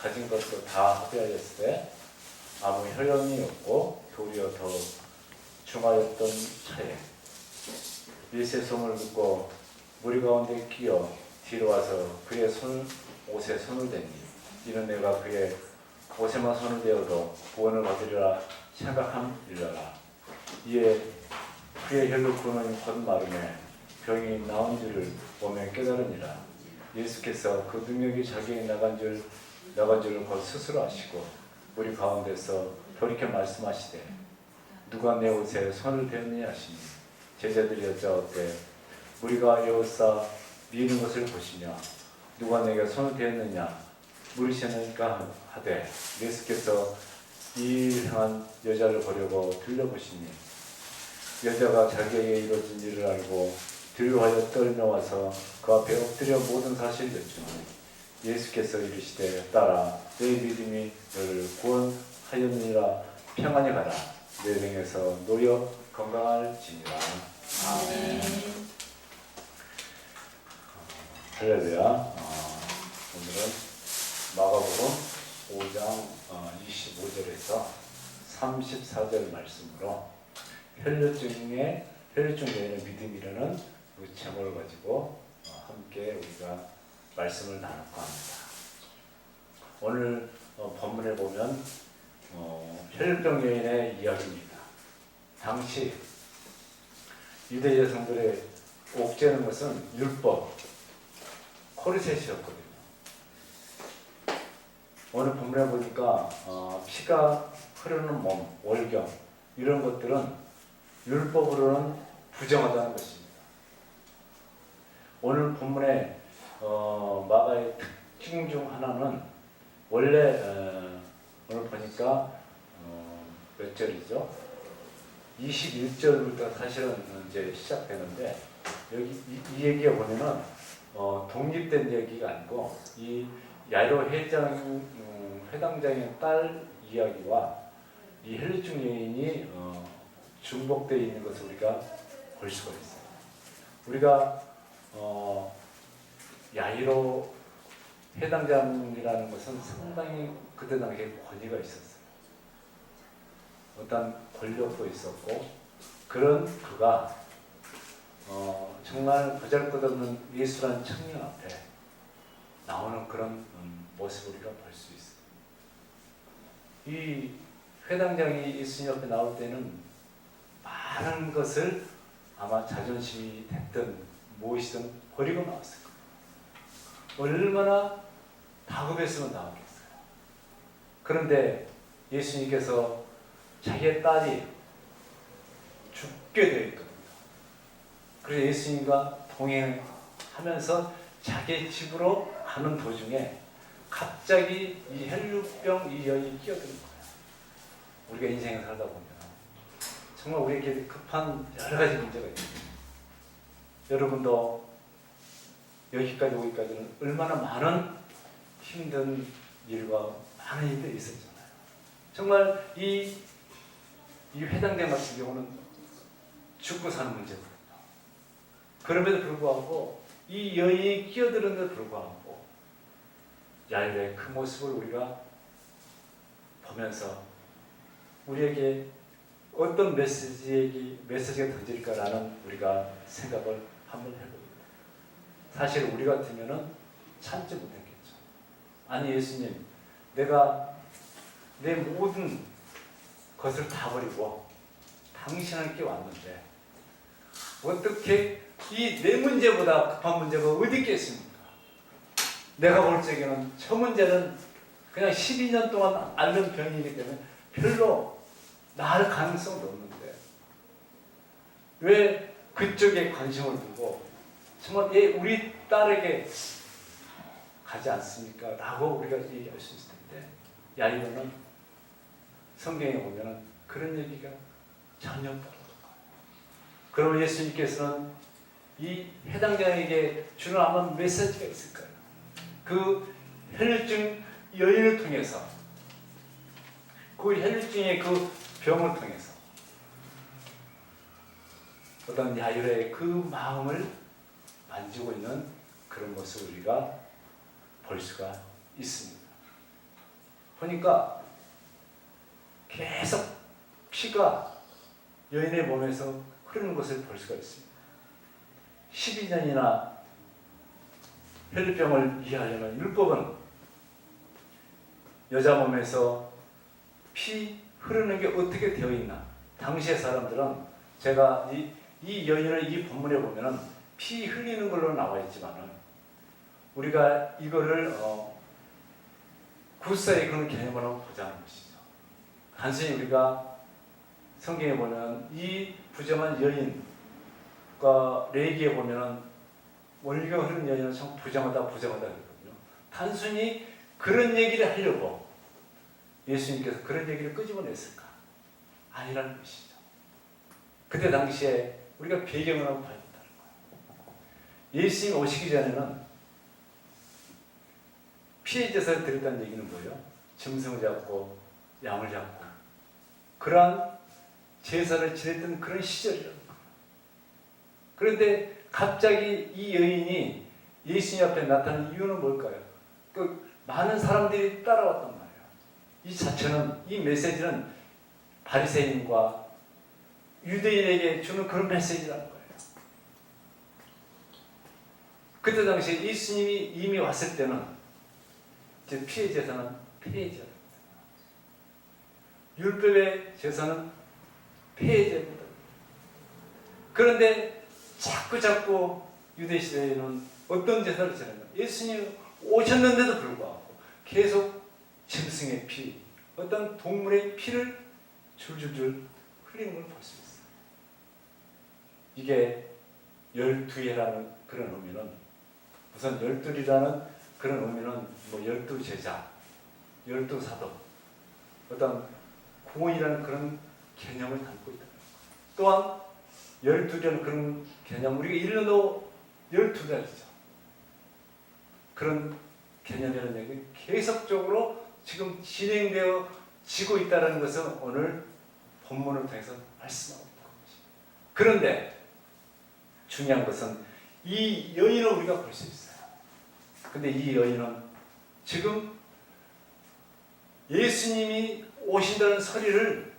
가진 것도 다 합의하였을 때 아무 혈연이 없고 도리어 더 중하였던 차에 예수의 손을 묶고 무리 가운데 끼어 뒤로 와서 그의 옷에 손을 댔니 이는 내가 그의 옷에만 손을 대어도 구원을 받으리라 생각함일러라. 이에 그의 혈로 구원은 곧 마름에 병이 나온 줄을 보며 깨달으니라. 예수께서 그 능력이 자기에게 나간 줄을 곧 스스로 아시고 우리 가운데서 돌이켜 말씀하시되 누가 내 옷에 손을 대었느냐 하시니 제자들이 여짜오되 우리가 여호사 미는 것을 보시냐 누가 내게 손을 대었느냐 물으시니까 하되 예수께서 이 일을 향한 여자를 보려고 들려보시니 여자가 자기에게 이루어진 일을 알고 두려워하여 떨며와서 그 앞에 엎드려 모든 사실을 여쭈니 예수께서 이르시되 딸아 내 믿음이 너를 구원하였느니라 평안히 가라 내 병에서 노여 건강할지니라. 아멘. 할렐루야. 오늘은 마가복음 5장 25절에서 34절 말씀으로 혈류증 여인의 믿음이라는 그 제목을 가지고 함께 우리가 말씀을 나눌까 합니다. 오늘 본문에 보면 혈류증 여인의 이야기입니다. 당시 유대 여성들의 옥죄는 것은 율법, 코르셋이었거든요. 오늘 본문에 보니까 피가 흐르는 몸, 월경 이런 것들은 율법으로는 부정하다는 것입니다. 오늘 본문에 마가의 특징 중 하나는 원래 오늘 보니까 몇 절이죠? 21절부터 사실은 이제 시작되는데 여기 이 얘기에 보면은 독립된 얘기가 아니고 이 야이로 회당장의 딸 이야기와 이 혈류증 여인이 중복되어 있는 것을 우리가 볼 수가 있어요. 우리가 야이로 회당장이라는 것은 상당히 그때 당시에 권위가 있었어요. 어떤 권력도 있었고 그런 그가 정말 보잘것없는 예수라는 청년 앞에 나오는 그런 모습을 우리가 볼 수 있어요. 이 회당장이 예수님 앞에 나올 때는 많은 것을 아마 자존심이 됐든 무엇이든 버리고 나왔을 거예요. 얼마나 다급했으면 나왔겠어요. 그런데 예수님께서 자기의 딸이 죽게 되어 있거든요. 그래서 예수님과 동행하면서 자기 집으로 가는 도중에 갑자기 이 혈류병 이 여인이 끼어드는 거예요. 우리가 인생을 살다 보면 정말 우리에게 급한 여러 가지 문제가 있어요. 여러분도 여기까지 오기까지는 얼마나 많은 힘든 일과 많은 일들이 있었잖아요. 정말 이 회당장 같은 경우는 죽고 사는 문제거든요. 그럼에도 불구하고 이 여인이 끼어들었는데도 불구하고 야이로의 그 모습을 우리가 보면서 우리에게 어떤 메시지가 던질까라는 우리가 생각을 한번 해봅니다. 사실 우리 같으면은 참지 못했겠죠. 아니 예수님, 내가 내 모든 것을 다 버리고 당신께 왔는데 어떻게 이 내 문제보다 급한 문제가 어디 있겠습니까? 내가 볼 적에는 저 문제는 그냥 12년 동안 앓는 병이기 때문에 별로 나을 가능성도 없는데 왜 그쪽에 관심을 두고 정말 우리 딸에게 가지 않습니까? 라고 우리가 얘기할 수 있을 텐데 야이로는 성경에 보면 그런 얘기가 전혀 없다고. 그러면 예수님께서는 이 해당자에게 주는 아마 메시지가 있을 거예요. 그 혈류증 여인을 통해서 그 혈류증의 그 병을 통해서 어떤 야이로의 그 마음을 만지고 있는 그런 모습을 우리가 볼 수가 있습니다. 보니까 계속 피가 여인의 몸에서 흐르는 것을 볼 수가 있습니다. 12년이나 혈류병을 이해하려면 율법은 여자 몸에서 피 흐르는 게 어떻게 되어 있나. 당시의 사람들은 제가 이 여인을 이 본문에 보면은 피 흘리는 걸로 나와 있지만은 우리가 이거를 구사의 그런 개념으로 보자는 것이죠. 단순히 우리가 성경에 보면 이 부정한 여인과 레위기에 보면은 원리가 흐르는 여인은 참 부정하다 그러거든요. 단순히 그런 얘기를 하려고 예수님께서 그런 얘기를 끄집어냈을까? 아니라는 것이죠. 그때 당시에 우리가 배경을 한번 봐야 된다는 거예요. 예수님 오시기 전에는 피해 제사를 드렸다는 얘기는 뭐예요? 짐승을 잡고 양을 잡고 그러한 제사를 지냈던 그런 시절이라는 거예요. 그런데 갑자기 이 여인이 예수님 앞에 나타난 이유는 뭘까요? 그 많은 사람들이 따라왔단 말이에요. 이 자체는, 이 메시지는 바리새인과 유대인에게 주는 그런 메시지라는 거예요. 그때 당시에 예수님이 이미 왔을 때는 이제 피해 제사는 폐해제입니다. 율법의 제사는 폐해제입니다. 그런데 자꾸 유대 시대에는 어떤 제사를 지냈나? 예수님 오셨는데도 불구하고 계속 짐승의 피, 어떤 동물의 피를 줄줄줄 흘리는 걸 볼 수 있어요. 이게 12회라는 그런 의미는 우선 12이라는 그런 의미는 뭐 12제자, 12사도, 어떤 구원이라는 그런 개념을 담고 있다. 또한 12라는 그런 개념, 우리가 1년도 12달이죠. 그런 개념이라는 얘기 계속적으로 지금 진행되어 지고 있다는 것은 오늘 본문을 통해서 말씀하고 있다는 것입니다. 그런데 중요한 것은 이 여인을 우리가 볼 수 있어요. 근데 이 여인은 지금 예수님이 오신다는 소리를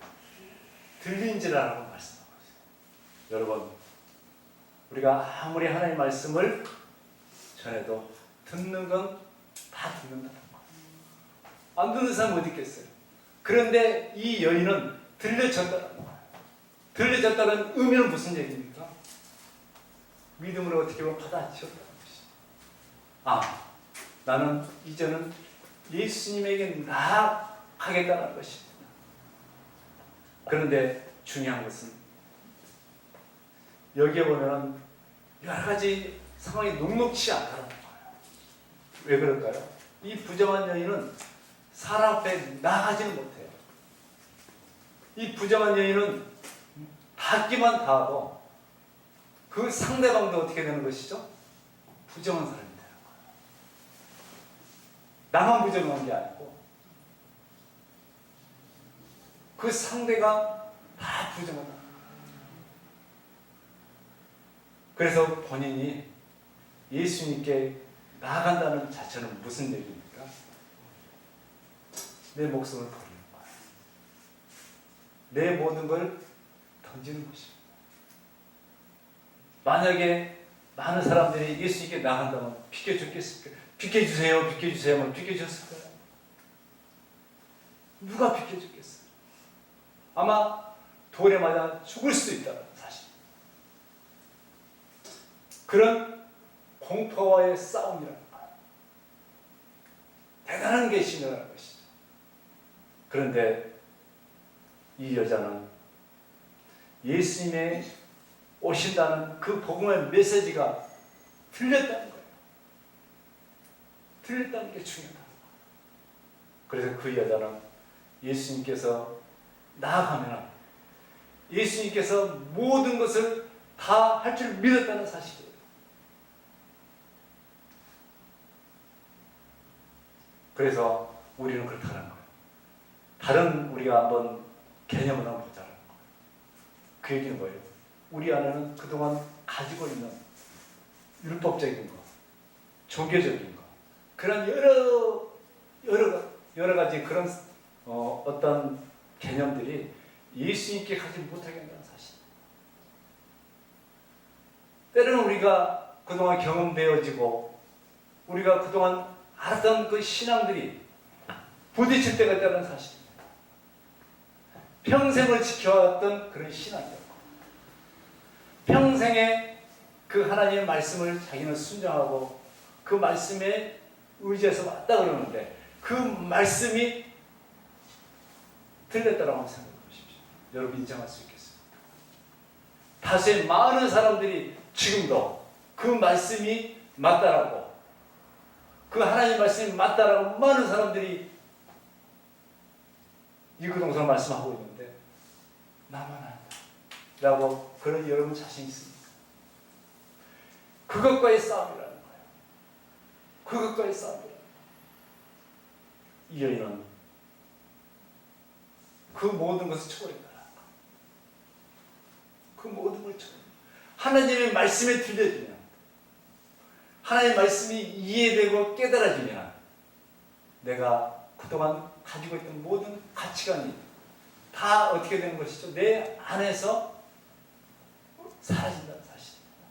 들린 줄 알고 말씀하고 있어요. 여러분, 우리가 아무리 하나님의 말씀을 전해도 듣는 건 다 듣는다는 거예요. 안 듣는 사람은 어디 있겠어요? 그런데 이 여인은 들려졌다는 거예요. 들려졌다는 의미는 무슨 얘기입니까? 믿음으로 어떻게 보면 받아치웠다는 것이죠. 나는 이제는 예수님에게 나아가겠다는 것입니다. 그런데 중요한 것은 여기에 보면 여러 가지 상황이 녹록치 않다는 거예요. 왜 그럴까요? 이 부정한 여인은 사람 앞에 나가지는 못해요. 이 부정한 여인은 닿기만 닿아도 그 상대방도 어떻게 되는 것이죠? 부정한 사람이 되는 거예요. 나만 부정한 게 아니고 그 상대가 다 부정하다. 그래서 본인이 예수님께 나아간다는 자체는 무슨 얘기입니까? 내 목숨을 버리는 거예요. 내 모든 걸 던지는 것입니다. 만약에 많은 사람들이 예수님께 나간다면 비켜주겠습니까? 비켜주세요, 비켜주세요 하면 비켜줬을까요? 누가 비켜주겠어요? 아마 돌에 맞아 죽을 수도 있다는 사실. 그런 공포와의 싸움이라는 거예요. 대단한 계시라는 것이죠. 그런데 이 여자는 예수님의 오신다는 그 복음의 메시지가 들렸다는 거예요. 들렸다는 게 중요하다. 그래서 그 여자는 예수님께서 나아가면 예수님께서 모든 것을 다 할 줄 믿었다는 사실이에요. 그래서 우리는 그렇다는 거예요. 다른 우리가 한번 개념을 한번 보자는 거예요. 그 얘기는 뭐예요? 우리 안에는 그동안 가지고 있는 율법적인 것, 종교적인 것, 그런 여러 여러 가지 그런 어떤 개념들이 예수님께 가지 못하게 한다는 사실. 때로는 우리가 그동안 경험되어지고 우리가 그동안 알았던 그 신앙들이 부딪힐 때가 있다는 사실입니다. 평생을 지켜왔던 그런 신앙이었고 평생에 그 하나님의 말씀을 자기는 순종하고 그 말씀에 의지해서 왔다 그러는데 그 말씀이 틀렸다고 한번 생각해 보십시오. 여러분 인정할 수 있겠습니까? 다수의 많은 사람들이 지금도 그 말씀이 맞다라고 그 하나님 말씀이 맞다라고 많은 사람들이 이구동성 말씀하고 있는데 나만 안다 라고 그런 여러분 자신 있습니까? 그것과의 싸움이라는 거예요. 그것과의 싸움이라는 거예요. 이 여인은 그 모든 것을 초월했다. 그 모든 걸 초월했다. 하나님의 말씀에 들려지면 하나님의 말씀이 이해되고 깨달아지면 내가 그동안 가지고 있던 모든 가치관이 다 어떻게 되는 것이죠? 내 안에서 사라진다는 사실입니다.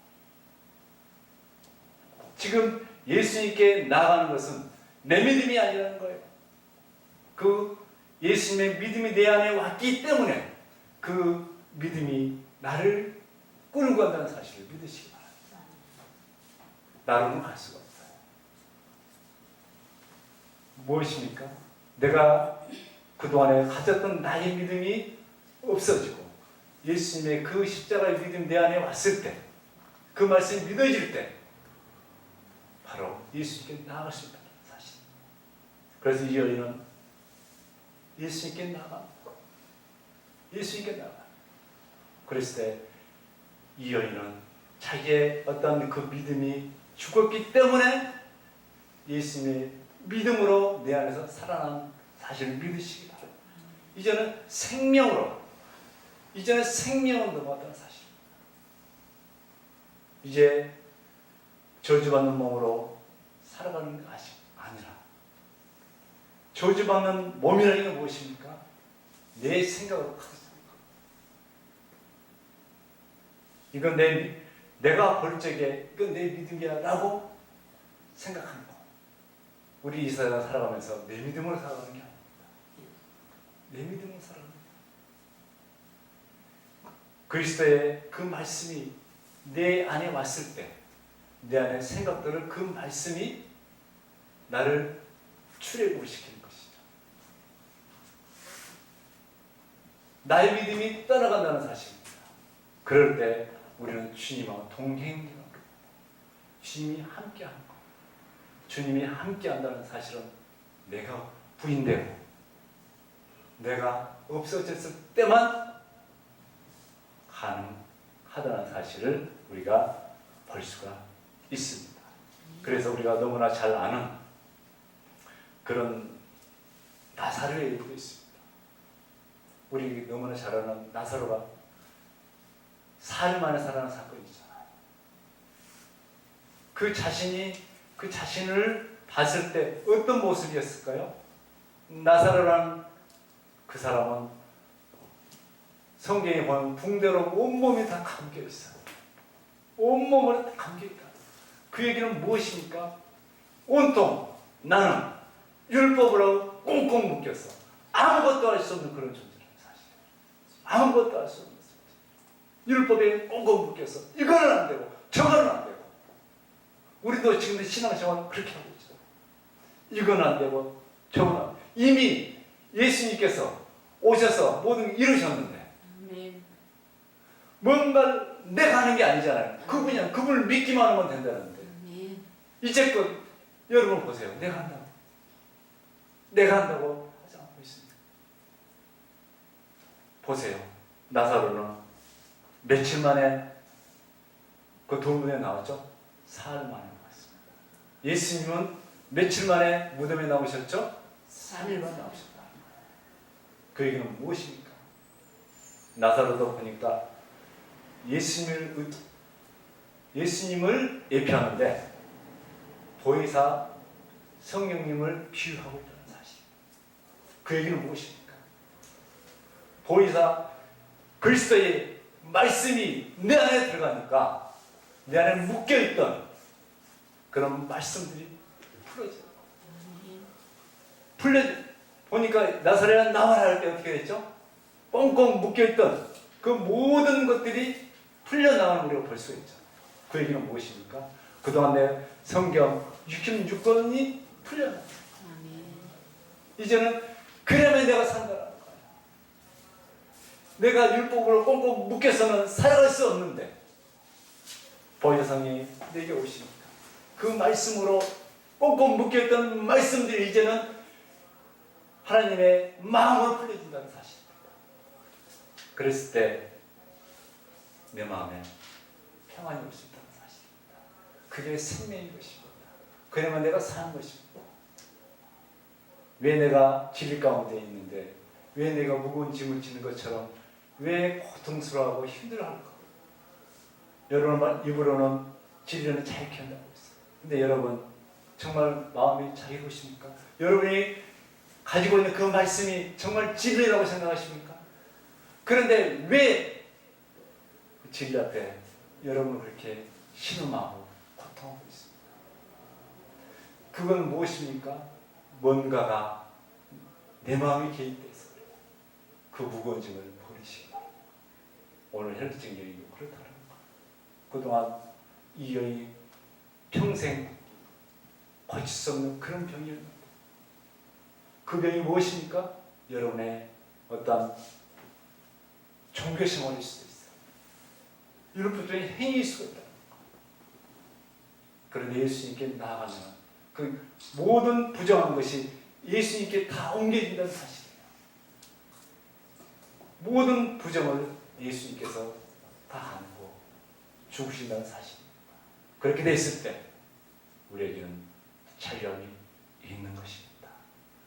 지금 예수님께 나아가는 것은 내 믿음이 아니라는 거예요. 그 예수님의 믿음이 내 안에 왔기 때문에 그 믿음이 나를 끌고 간다는 사실을 믿으시기 바랍니다. 나로는 갈 수가 없어요. 무엇입니까? 내가 그동안에 가졌던 나의 믿음이 없어지고 예수님의 그 십자가의 믿음 내 안에 왔을 때 그 말씀이 믿어질 때 바로 예수님께 나아갈 수 있다는 사실. 그래서 이 여인은 예수님께 나아갑니다. 예수님께 나아갑니다. 그랬을 때 이 여인은 자기의 어떤 그 믿음이 죽었기 때문에 예수님의 믿음으로 내 안에서 살아난 사실을 믿으시기 바랍니다. 이제는 생명으로, 이제는 생명으로 넘어갔다는 사실입니다. 이제 저주받는 몸으로 살아가는 게 아니라 저주받는 몸이라는 게 무엇입니까? 내 생각으로 가득 찬 것. 이건 내가 볼 적에 이건 내 믿음이야 라고 생각하는 거. 우리 이 세상 살아가면서 내 믿음으로 살아가는 게 아닙니다. 내 믿음으로 살아가는 게 그리스도의 그 말씀이 내 안에 왔을 때 내 안에 생각들을 그 말씀이 나를 출애굽시키는 것이죠. 나의 믿음이 떠나간다는 사실입니다. 그럴 때 우리는 주님과 동행하는 겁니다. 주님이 함께하는 것. 주님이 함께한다는 사실은 내가 부인되고 내가 없어졌을 때만 가능하다는 사실을 우리가 볼 수가 있습니다. 그래서 우리가 너무나 잘 아는 그런 나사로의 일도 있습니다. 우리 너무나 잘 아는 나사로가 사흘 만에 살아난 사건이잖아요. 그 자신을 봤을 때 어떤 모습이었을까요? 나사로라는 그 사람은 성경에 보면 붕대로 온몸이 다 감겨 있어요. 온몸으로 다 감겨 있다. 그 얘기는 무엇입니까? 온통 나는 율법을 하고 꽁꽁 묶였어. 아무것도 할 수 없는 그런 존재라는 사실. 아무것도 할 수 없는 존재. 율법에 꽁꽁 묶였어. 이거는 안 되고 저거는 안 되고. 우리도 지금 신앙생활 그렇게 하고 있죠. 이건 안 되고 저건 안 되고. 이미 예수님께서 오셔서 모든 걸 이루셨는데 뭔가 내가 하는 게 아니잖아요. 그분이야. 그분을 믿기만 하면 된다는데 이제껏 여러분 보세요. 내가 한다고 하지 않고 있습니다. 보세요. 나사로는 며칠 만에 그 돌무대에 나왔죠? 사흘 만에 나왔습니다. 예수님은 며칠 만에 무덤에 나오셨죠? 3일 만에 나오셨다. 그 얘기는 무엇입니까? 나사로도 보니까 예수님을 예표하는데 보혜사 성령님을 비유하고 있다는 사실. 그 얘기는 무엇입니까? 보이사 그리스도의 말씀이 내 안에 들어가니까 내 안에 묶여있던 그런 말씀들이 풀려져. 보니까 나사렛 나와라 할 때 어떻게 됐죠? 뻥뻥 묶여있던 그 모든 것들이 풀려나가는 우리가 볼 수 있죠. 그 얘기는 무엇입니까? 그동안 내 성경 66권이 풀려나가요. 이제는 그러면 내가 산다는 거예요. 내가 율법으로 꽁꽁 묶여서는 살아갈 수 없는데 보혜사성이 내게 오시니까 그 말씀으로 꽁꽁 묶여있던 말씀들이 이제는 하나님의 마음으로 풀려진다는 사실입니다. 그랬을 때 내 마음에 평안이 올 수 있다는 사실입니다. 그게 생명인 것입니다. 그러면 내가 사는 것입니다. 왜 내가 진리 가운데 있는데 왜 내가 무거운 짐을 지는 것처럼 왜 고통스러워하고 힘들어할까? 여러분 입으로는 진리는 자유케 한다고 했어요. 근데 여러분 정말 마음이 자유로우십니까? 여러분이 가지고 있는 그 말씀이 정말 진리라고 생각하십니까? 그런데 왜 그 진리 앞에 여러분은 그렇게 신음하고 고통하고 있습니까? 그건 무엇입니까? 뭔가가 내 마음이 개입되어 있어요. 그 무거운 짐을 버리시고 오늘 혈증 여인이 그렇다는 거예요. 그동안 이 여인이 평생 고칠 수 없는 그런 병이었는데 그 병이 무엇입니까? 여러분의 어떤 종교생활일 수도 있어요. 율법적인 행위일 수가 있다는 거예요. 그런데 예수님께 나아가면 그 모든 부정한 것이 예수님께 다 옮겨진다는 사실이에요. 모든 부정을 예수님께서 다 안고 죽으신다는 사실입니다. 그렇게 됐을 때 우리에게는 자유함이 있는 것입니다.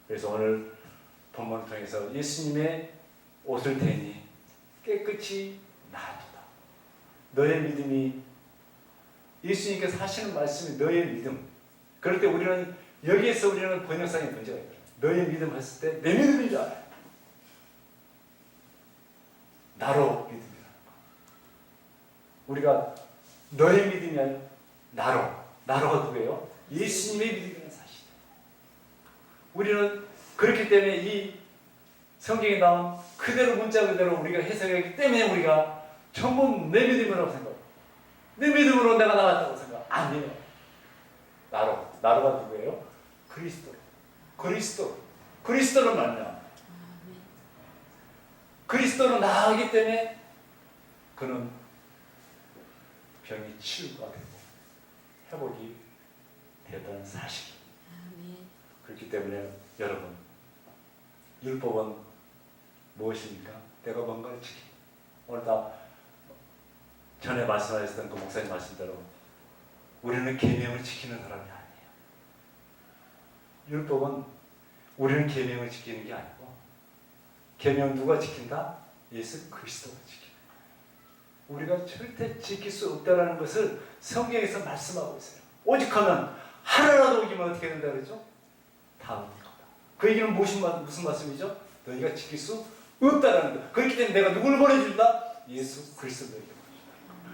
그래서 오늘 본문을 통해서 예수님의 옷을 대니 깨끗이 나아졌다. 너의 믿음이 예수님께서 하시는 말씀이 너의 믿음. 그럴 때 우리는 여기에서 우리는 번역상의 문제가 있어요. 너의 믿음 했을 때 내 믿음인 줄 알아요. 나로 믿음이라는 거. 우리가 너의 믿음이 아니라 나로가 누구예요? 예수님의 믿음이라는 사실이에요. 우리는 그렇기 때문에 이 성경에 나온 그대로 문자 그대로 우리가 해석하기 때문에 우리가 전부 내 믿음이라고 생각해요. 내 믿음으로 내가 나갔다고 생각. 아니에요. 나로가 누구예요? 그리스도로 말미암아. 그리스도로 나아가기 때문에 그는 병이 치유가 되고 회복이 되었다는 사실. 그렇기 때문에 여러분 율법은 무엇입니까? 내가 뭔가를 지키. 오늘 다 전에 말씀하셨던 그 목사님 말씀대로 우리는 계명을 지키는 사람이 아니에요. 율법은 우리는 계명을 지키는 게 아니고 계명 누가 지킨다? 예수 그리스도가 지키는 거예요. 우리가 절대 지킬 수 없다는 것을 성경에서 말씀하고 있어요. 오직 하면 하나라도 어기면 어떻게 된다 그랬죠? 다 어깁니다. 그 얘기는 무슨 말씀이죠? 너희가 지킬 수 없다라는 거. 그렇기 때문에 내가 누구를 보내준다? 예수 그리스도를 보내준다.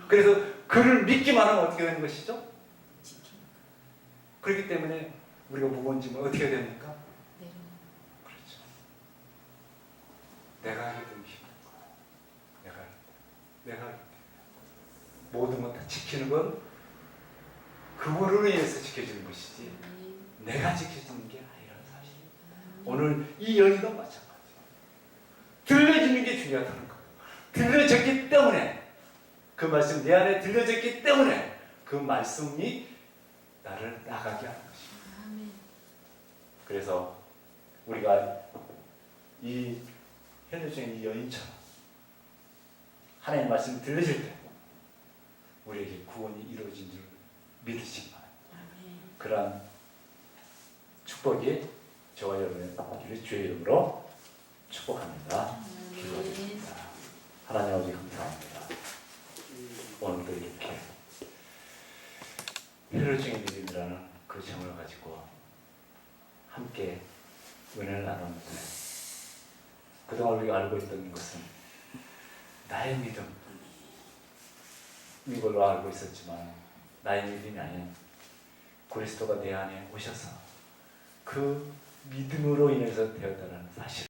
그래서 그를 믿기만 하면 어떻게 되는 것이죠? 그렇기 때문에 우리가 무거운 짐은 어떻게 됩니까? 그렇죠. 내가 하게 되면 힘든 거야. 내가 하게 돼. 모든 것 다 지키는 건 그분을 위해서 지켜지는 것이지 내가 지켜지는 게 아니라는 사실. 오늘 이 여인도 마찬가지예요. 들려지는 게 중요하다는 거예요. 들려졌기 때문에 그 말씀 내 안에 들려졌기 때문에 그 말씀이 나를 나가게 하는 것입니다. 그래서 우리가 이 현실적인 이 여인처럼 하나님의 말씀이 들려질 때 우리에게 구원이 이루어진 줄 믿으시기 바랍니다. 그러한 축복이 저와 여러분의 길을 주의 이름으로 축복합니다. 기도드립니다. 하나님 아버지 감사합니다. 오늘도 이렇게 혈혈증의 믿음이라는 그 점을 가지고 함께 은혜를 나눴는데 그동안 우리가 알고 있던 것은 나의 믿음 이걸로 알고 있었지만 나의 믿음이 아닌 그리스도가 내 안에 오셔서 그 믿음으로 인해서 되었다는 사실,